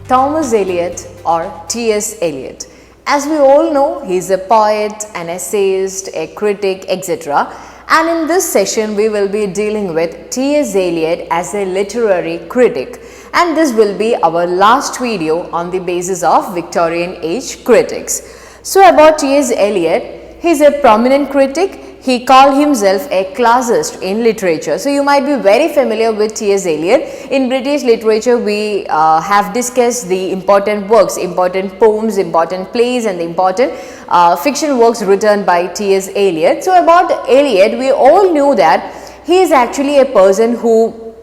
Thomas Eliot or T.S. Eliot. As we all know, he is a poet, an essayist, a critic, etc. And in this session, we will be dealing with T.S. Eliot as a literary critic. And this will be our last video on the basis of Victorian age critics. So about T.S. Eliot, he is a prominent critic. He called himself a classicist in literature. So you might be very familiar with T.S. Eliot. In British literature, we have discussed the important works, important poems, important plays and the important fiction works written by T.S. Eliot. So about Eliot, we all knew that he is actually a person who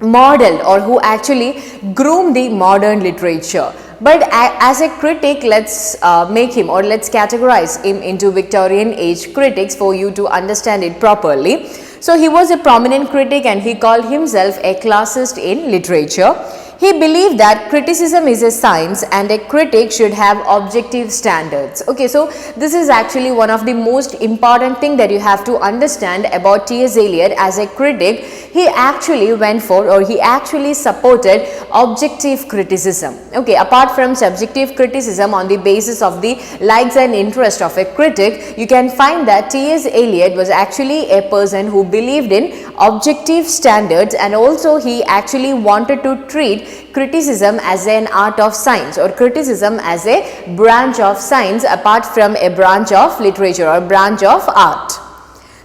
modeled or who actually groomed the modern literature. But as a critic, let's make him or let's categorize him into Victorian age critics for you to understand it properly. So he was a prominent critic and he called himself a classicist in literature. He believed that criticism is a science and a critic should have objective standards. Okay, so this is actually one of the most important thing that you have to understand about T.S. Eliot as a critic. He actually went for or he actually supported objective criticism. Okay, apart from subjective criticism on the basis of the likes and interest of a critic, you can find that T.S. Eliot was actually a person who believed in objective standards, and also he actually wanted to treat criticism as an art of science or criticism as a branch of science apart from a branch of literature or branch of art.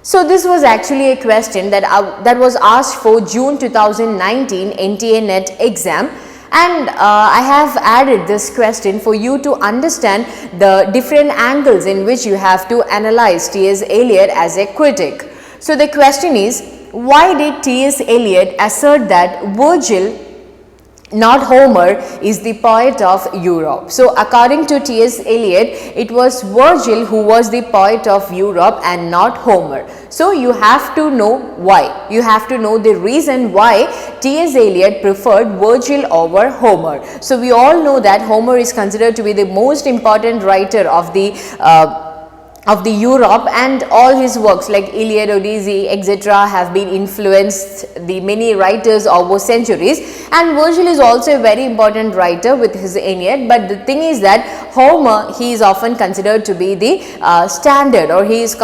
So this was actually a question that was asked for June 2019 NTA NET exam, and I have added this question for you to understand the different angles in which you have to analyze T.S. Eliot as a critic. So the question is, why did T.S. Eliot assert that Virgil, not Homer, is the poet of Europe? So according to T.S. Eliot, it was Virgil who was the poet of Europe and not Homer. So you have to know why. You have to know the reason why T.S. Eliot preferred Virgil over Homer. So we all know that Homer is considered to be the most important writer of the Europe, and all his works like Iliad, Odyssey, etc. have been influenced the many writers over centuries, and Virgil is also a very important writer with his Aeneid. But the thing is that Homer, he is often considered to be the standard, or he is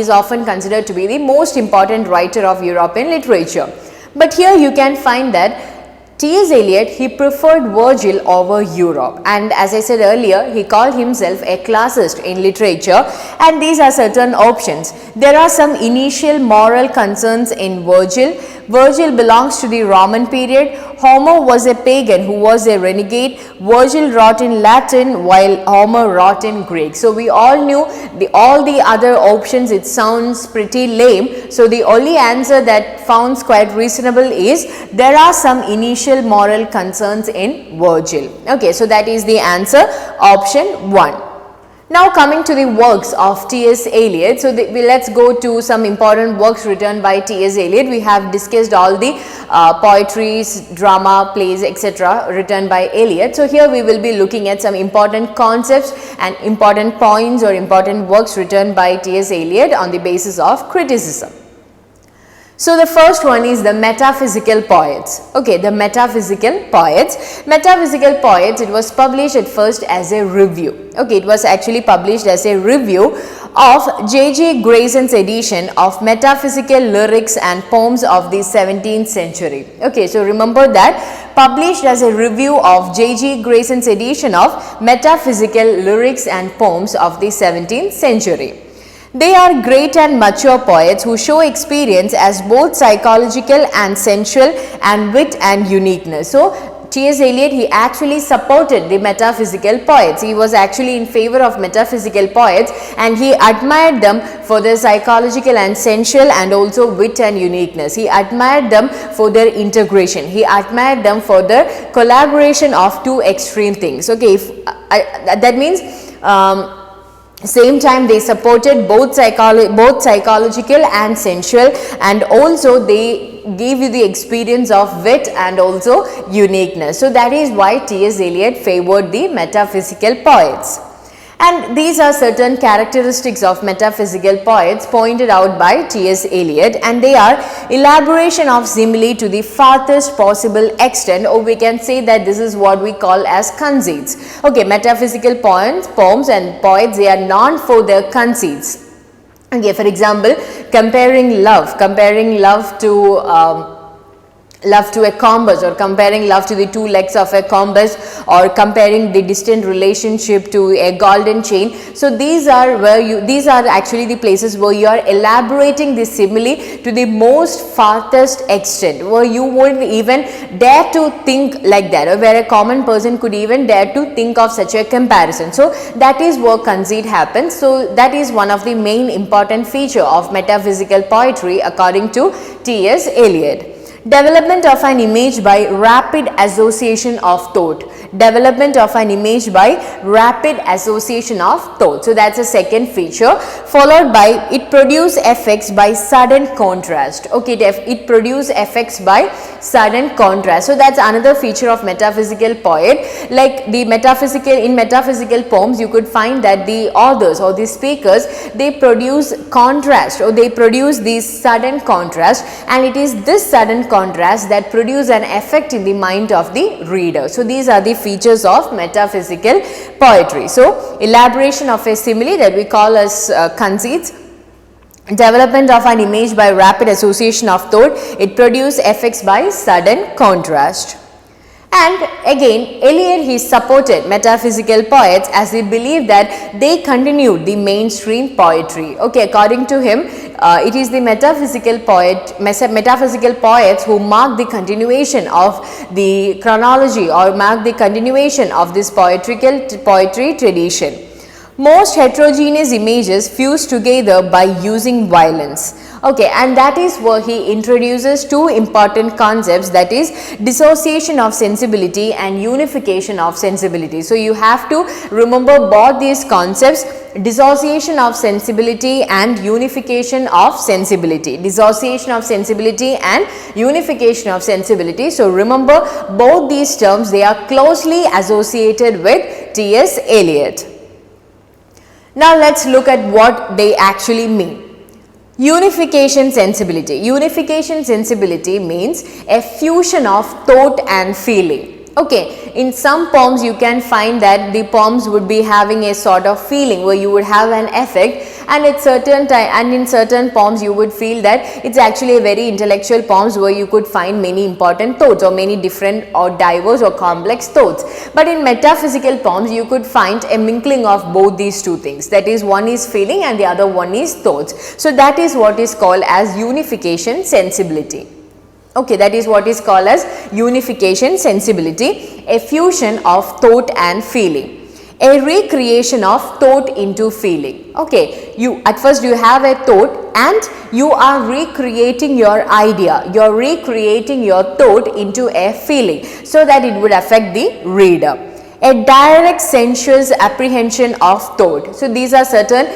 often considered to be the most important writer of European literature. But here you can find that T.S. Eliot, he preferred Virgil over Europe, and as I said earlier, he called himself a classicist in literature, and these are certain options. There are some initial moral concerns in Virgil. Virgil belongs to the Roman period. Homer was a pagan who was a renegade. Virgil wrote in Latin while Homer wrote in Greek. So we all knew all the other options, it sounds pretty lame. So the only answer that sounds quite reasonable is there are some initial moral concerns in Virgil. Okay, so that is the answer, option 1. Now coming to the works of T.S. Eliot, so let's go to some important works written by T.S. Eliot. We have discussed all the poetries, drama, plays, etc. written by Eliot. So here we will be looking at some important concepts and important points or important works written by T.S. Eliot on the basis of criticism. So the first one is the Metaphysical Poets. Okay, the Metaphysical Poets. Metaphysical Poets, it was published at first as a review. Okay, it was actually published as a review of J.J. Grayson's edition of Metaphysical Lyrics and Poems of the 17th century. Okay, so remember that, published as a review of J.J. Grayson's edition of Metaphysical Lyrics and Poems of the 17th century. They are great and mature poets who show experience as both psychological and sensual and wit and uniqueness. So T.S. Eliot, he actually supported the metaphysical poets. He was actually in favor of metaphysical poets, and he admired them for their psychological and sensual and also wit and uniqueness. He admired them for their integration. He admired them for their collaboration of two extreme things. Okay, that means same time they supported both psychological and sensual, and also they gave you the experience of wit and also uniqueness. So that is why T.S. Eliot favored the metaphysical poets. And these are certain characteristics of metaphysical poets pointed out by T.S. Eliot, and they are elaboration of simile to the farthest possible extent, or we can say that this is what we call as conceits. Okay, metaphysical poems and poets, they are known for their conceits. Okay, for example, comparing love to a compass, or comparing love to the two legs of a compass, or comparing the distant relationship to a golden chain. So these are actually the places where you are elaborating the simile to the most farthest extent, where you wouldn't even dare to think like that, or where a common person could even dare to think of such a comparison. So that is where conceit happens. So that is one of the main important feature of metaphysical poetry according to T.S. Eliot. Development of an image by rapid association of thought. Development of an image by rapid association of thought. So that's a second feature, followed by it produce effects by sudden contrast. Okay, it produce effects by sudden contrast. So that's another feature of metaphysical poet. Like in metaphysical poems, you could find that the authors or the speakers, they produce contrast, or they produce these sudden contrast, and it is this sudden contrast that produce an effect in the mind of the reader. So these are the features of metaphysical poetry. So elaboration of a simile that we call as conceits. Development of an image by rapid association of thought. It produce effects by sudden contrast. And again, Eliot, he supported metaphysical poets as he believed that they continued the mainstream poetry. Okay, according to him, it is the metaphysical poets who mark the continuation of the chronology, or mark the continuation of this poetry tradition. Most heterogeneous images fuse together by using violence. Okay, and that is where he introduces two important concepts, that is dissociation of sensibility and unification of sensibility. So you have to remember both these concepts, dissociation of sensibility and unification of sensibility. Dissociation of sensibility and unification of sensibility. So remember both these terms, they are closely associated with T.S. Eliot. Now let's look at what they actually mean. Unification sensibility. Unification sensibility means a fusion of thought and feeling. Okay, in some poems you can find that the poems would be having a sort of feeling where you would have an effect, and at certain time, and in certain poems you would feel that it's actually a very intellectual poems where you could find many important thoughts, or many different or diverse or complex thoughts. But in metaphysical poems you could find a mingling of both these two things, that is, one is feeling and the other one is thoughts. So that is what is called as unification sensibility. Okay, that is what is called as unification sensibility, a fusion of thought and feeling, a recreation of thought into feeling. Okay, at first you have a thought and you are recreating your idea, you are recreating your thought into a feeling so that it would affect the reader. A direct sensuous apprehension of thought. So these are certain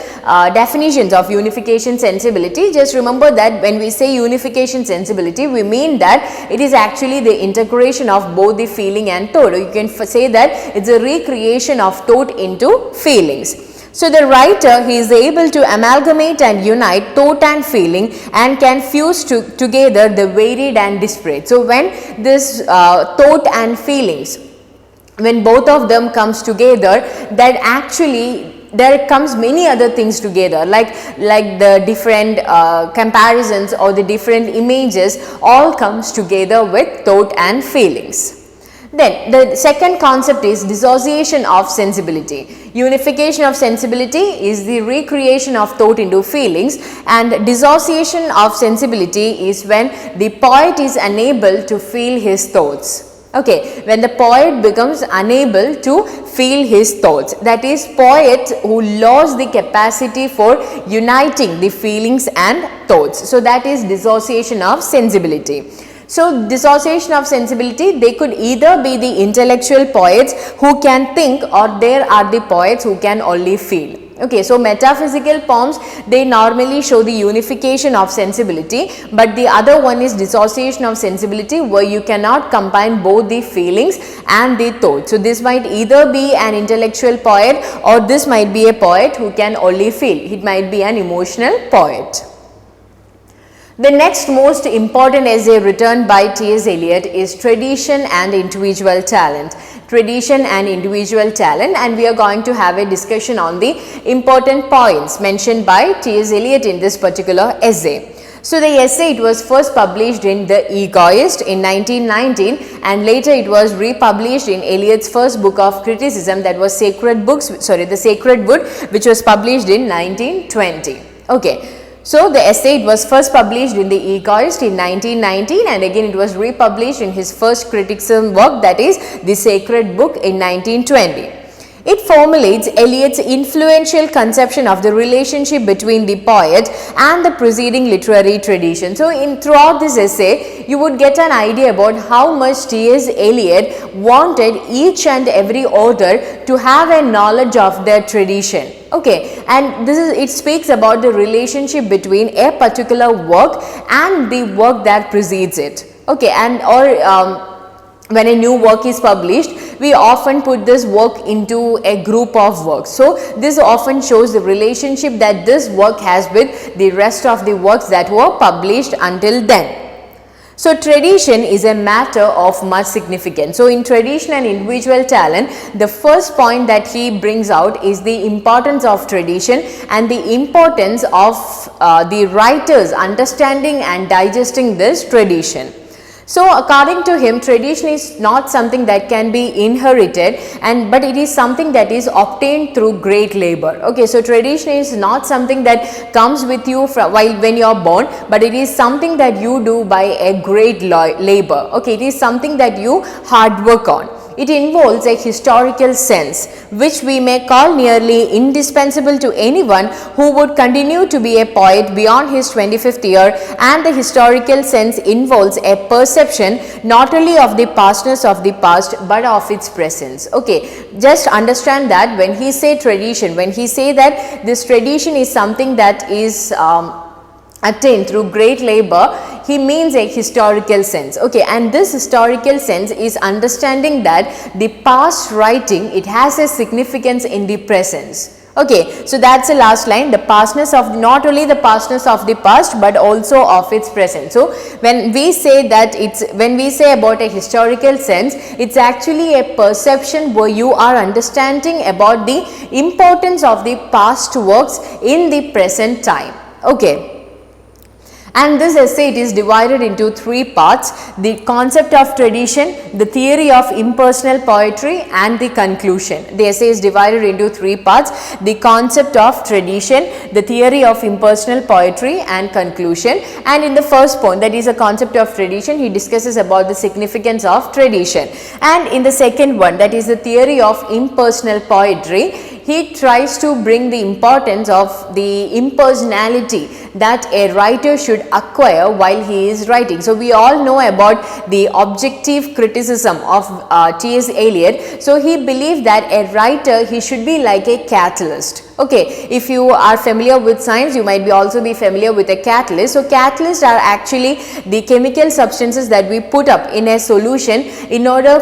definitions of unification sensibility. Just remember that when we say unification sensibility, we mean that it is actually the integration of both the feeling and thought. Or you can say that it's a recreation of thought into feelings. So the writer, he is able to amalgamate and unite thought and feeling and can fuse together the varied and disparate. So when this thought and feelings, when both of them comes together, that actually there comes many other things together, like the different comparisons or the different images all comes together with thought and feelings. Then the second concept is dissociation of sensibility. Unification of sensibility is the recreation of thought into feelings, and dissociation of sensibility is when the poet is unable to feel his thoughts. Okay, when the poet becomes unable to feel his thoughts, that is, poet who lost the capacity for uniting the feelings and thoughts. So that is dissociation of sensibility. So dissociation of sensibility, they could either be the intellectual poets who can think, or there are the poets who can only feel. Okay, so metaphysical poems, they normally show the unification of sensibility, but the other one is dissociation of sensibility, where you cannot combine both the feelings and the thought. So this might either be an intellectual poet, or this might be a poet who can only feel. It might be an emotional poet. The next most important essay written by T.S. Eliot is Tradition and Individual Talent. Tradition and Individual Talent, and we are going to have a discussion on the important points mentioned by T.S. Eliot in this particular essay. So the essay, it was first published in The Egoist in 1919, and later it was republished in Eliot's first book of criticism, that was The Sacred Wood, which was published in 1920. Okay. So the essay, it was first published in The Egoist in 1919, and again it was republished in his first criticism work, that is The Sacred Book, in 1920. It formulates Eliot's influential conception of the relationship between the poet and the preceding literary tradition. So throughout this essay, you would get an idea about how much T.S. Eliot wanted each and every author to have a knowledge of their tradition. Okay, and it speaks about the relationship between a particular work and the work that precedes it. Okay, and when a new work is published, we often put this work into a group of works. So this often shows the relationship that this work has with the rest of the works that were published until then. So tradition is a matter of much significance. So in Tradition and Individual Talent, the first point that he brings out is the importance of tradition and the importance of the writers understanding and digesting this tradition. So according to him, tradition is not something that can be inherited, but it is something that is obtained through great labor. Okay, so tradition is not something that comes with you when you are born, but it is something that you do by a great labor. Okay, it is something that you hard work on. It involves a historical sense, which we may call nearly indispensable to anyone who would continue to be a poet beyond his 25th year, and the historical sense involves a perception not only of the pastness of the past but of its presence. Okay, just understand that when he say tradition, when he say that this tradition is something that is attained through great labor, he means a historical sense. Okay, and this historical sense is understanding that the past writing, it has a significance in the presence. Okay, so that's the last line, the pastness of, not only the pastness of the past but also of its present. So when we say that when we say about a historical sense, it's actually a perception where you are understanding about the importance of the past works in the present time. Okay. And this essay, it is divided into three parts: the concept of tradition, the theory of impersonal poetry, and the conclusion. The essay is divided into three parts: the concept of tradition, the theory of impersonal poetry, and conclusion. And in the first point, that is a concept of tradition, he discusses about the significance of tradition. And in the second one, that is the theory of impersonal poetry, he tries to bring the importance of the impersonality that a writer should acquire while he is writing. So we all know about the objective criticism of T.S. Eliot. So he believed that a writer, he should be like a catalyst. Okay, if you are familiar with science, you might also be familiar with a catalyst. So catalysts are actually the chemical substances that we put up in a solution in order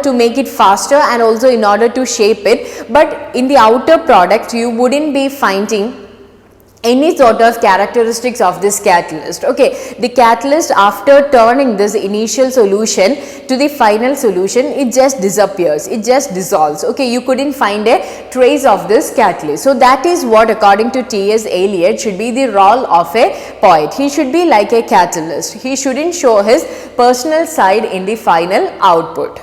to make it faster and also in order to shape it. But in the outer product, you wouldn't be finding any sort of characteristics of this catalyst. Okay, the catalyst, after turning this initial solution to the final solution, it just disappears, it just dissolves. Okay, you couldn't find a trace of this catalyst. So that is what, according to T.S. Eliot, should be the role of a poet. He should be like a catalyst. He shouldn't show his personal side in the final output.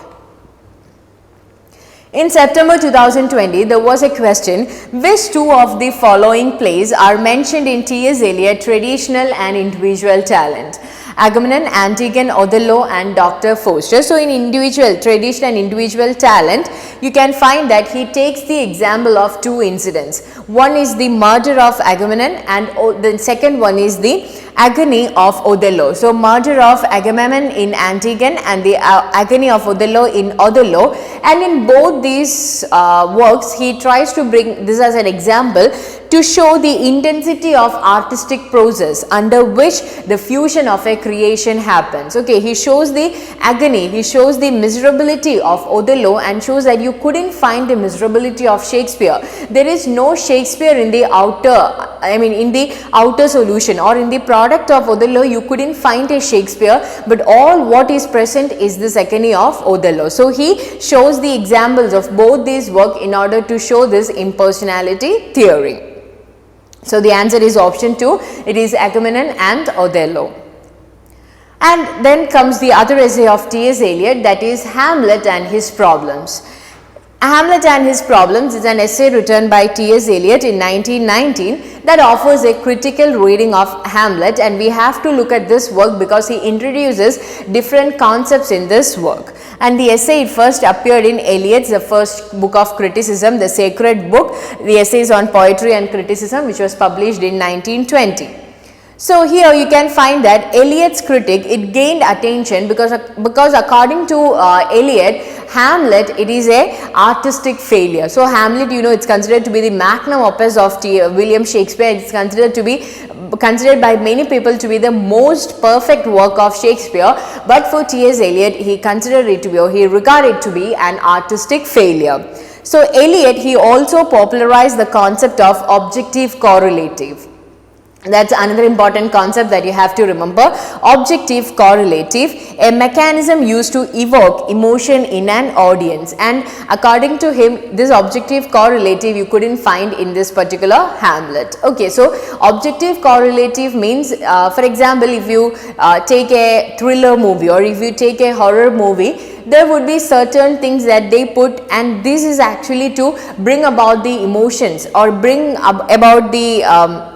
In September 2020, there was a question: which two of the following plays are mentioned in T.S. Eliot Traditional and Individual Talent? Agamemnon, Antigone, Othello, and Dr. Faustus. So in individual, tradition and individual talent, you can find that he takes the example of two incidents. One is the murder of Agamemnon, and the second one is the agony of Othello. So murder of Agamemnon in Antigone and the agony of Othello in Othello, and in both these works he tries to bring this as an example to show the intensity of artistic process under which the fusion of a creation happens. Okay, he shows the agony, he shows the miserability of Othello and shows that you couldn't find the miserability of Shakespeare. There is no Shakespeare in the in the outer solution, or in the product of Othello you couldn't find a Shakespeare, but all what is present is this agony of Othello. So he shows the examples of both these work in order to show this impersonality theory. So the answer is option 2, it is Agamemnon and Othello. And then comes the other essay of T.S. Eliot, that is Hamlet and His Problems. Hamlet and His Problems is an essay written by T.S. Eliot in 1919 that offers a critical reading of Hamlet, and we have to look at this work because he introduces different concepts in this work. And the essay first appeared in Eliot's The First Book of Criticism, the Sacred Book, the essays on poetry and criticism, which was published in 1920. So here you can find that Eliot's critique, it gained attention because according to Eliot, Hamlet, it is a artistic failure. So Hamlet, it's considered to be the magnum opus of William Shakespeare. It's considered by many people to be the most perfect work of Shakespeare, but for T.S. Eliot, he regarded it to be an artistic failure. So Eliot, he also popularized the concept of objective correlative. That's another important concept that you have to remember. Objective correlative, a mechanism used to evoke emotion in an audience, and according to him, this objective correlative you couldn't find in this particular Hamlet. Okay, so objective correlative means, for example, if you take a thriller movie or if you take a horror movie, there would be certain things that they put, and this is actually to bring about the emotions or bring about the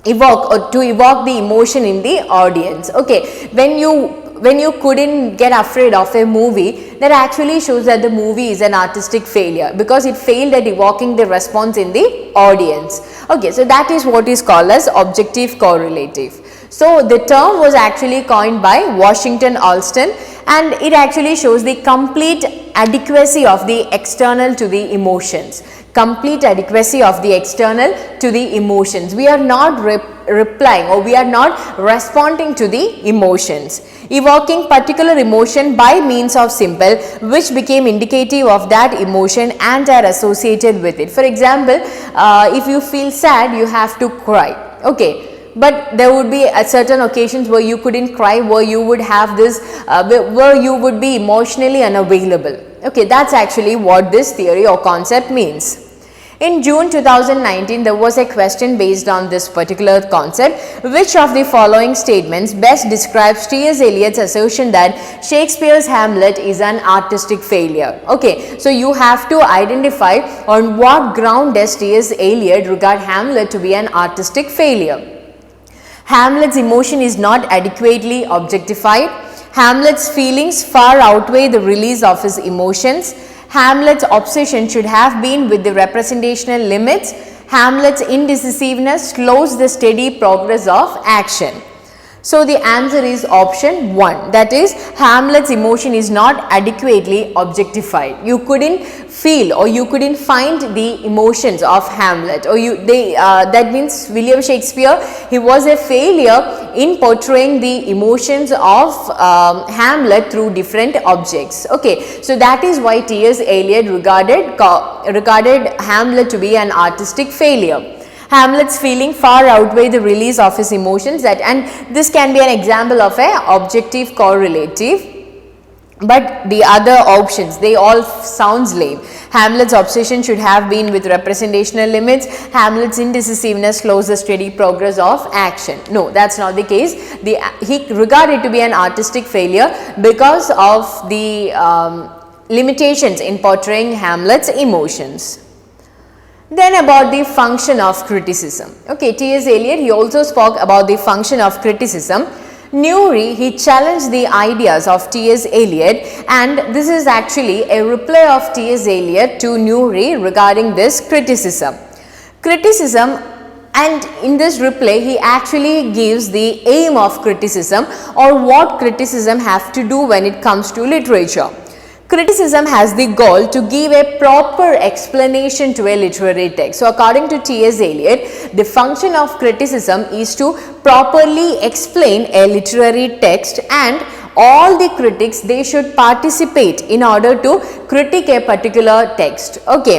evoke the emotion in the audience. Okay, when you couldn't get afraid of a movie, that actually shows that the movie is an artistic failure because it failed at evoking the response in the audience. Okay, so that is what is called as objective correlative. So the term was actually coined by Washington Allston, and it actually shows the complete adequacy of the external to the emotions. Complete adequacy of the external to the emotions. We are not replying or we are not responding to the emotions. Evoking particular emotion by means of symbol which became indicative of that emotion and are associated with it. For example, if you feel sad, you have to cry. Okay. But there would be certain occasions where you couldn't cry, where you would have this, where you would be emotionally unavailable. Okay, that's actually what this theory or concept means. In June 2019, there was a question based on this particular concept. Which of the following statements best describes T.S. Eliot's assertion that Shakespeare's Hamlet is an artistic failure? Okay, so you have to identify on what ground does T.S. Eliot regard Hamlet to be an artistic failure. Hamlet's emotion is not adequately objectified. Hamlet's feelings far outweigh the release of his emotions. Hamlet's obsession should have been with the representational limits. Hamlet's indecisiveness slows the steady progress of action. So the answer is option 1, that is Hamlet's emotion is not adequately objectified. You couldn't feel or you couldn't find the emotions of Hamlet, or that means William Shakespeare, he was a failure in portraying the emotions of Hamlet through different objects. Okay, so that is why T.S. Eliot regarded Hamlet to be an artistic failure. Hamlet's feeling far outweigh the release of his emotions, and this can be an example of a objective correlative. But the other options, they all sounds lame. Hamlet's obsession should have been with representational limits. Hamlet's indecisiveness slows the steady progress of action. No, that's not the case. He regarded it to be an artistic failure because of the limitations in portraying Hamlet's emotions. Then about the function of criticism. Okay, T.S. Eliot, he also spoke about the function of criticism. Newry, he challenged the ideas of T.S. Eliot, and this is actually a reply of T.S. Eliot to Newry regarding this criticism. Criticism And in this reply, he actually gives the aim of criticism, or what criticism have to do when it comes to literature. Criticism has the goal to give a proper explanation to a literary text. So, according to T.S. Eliot, the function of criticism is to properly explain a literary text, and all the critics, they should participate in order to critique a particular text. Okay,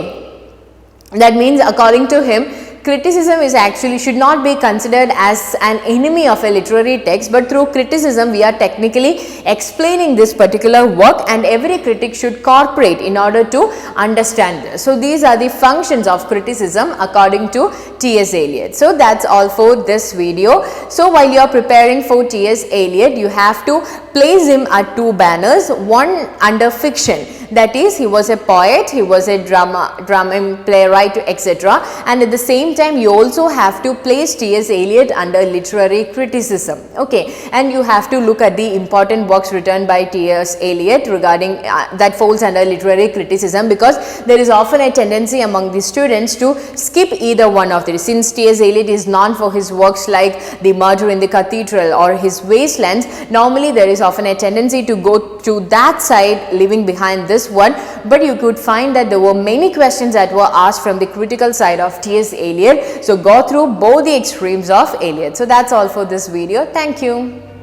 that means according to him, criticism is actually should not be considered as an enemy of a literary text, but through criticism we are technically explaining this particular work, and every critic should cooperate in order to understand this. So, these are the functions of criticism according to T.S. Eliot. So, that's all for this video. So, while you are preparing for T.S. Eliot, you have to place him at two banners, one under fiction, that is, he was a poet, he was a drama playwright, etc., and at the same time you also have to place T.S. Eliot under literary criticism. Okay, and you have to look at the important works written by T.S. Eliot regarding that falls under literary criticism, because there is often a tendency among the students to skip either one of these. Since T.S. Eliot is known for his works like The Murder in the Cathedral or his Wastelands, normally there is often a tendency to go to that side, leaving behind this one, but you could find that there were many questions that were asked from the critical side of T.S. Eliot. So, go through both the extremes of Eliot. So, that's all for this video. Thank you.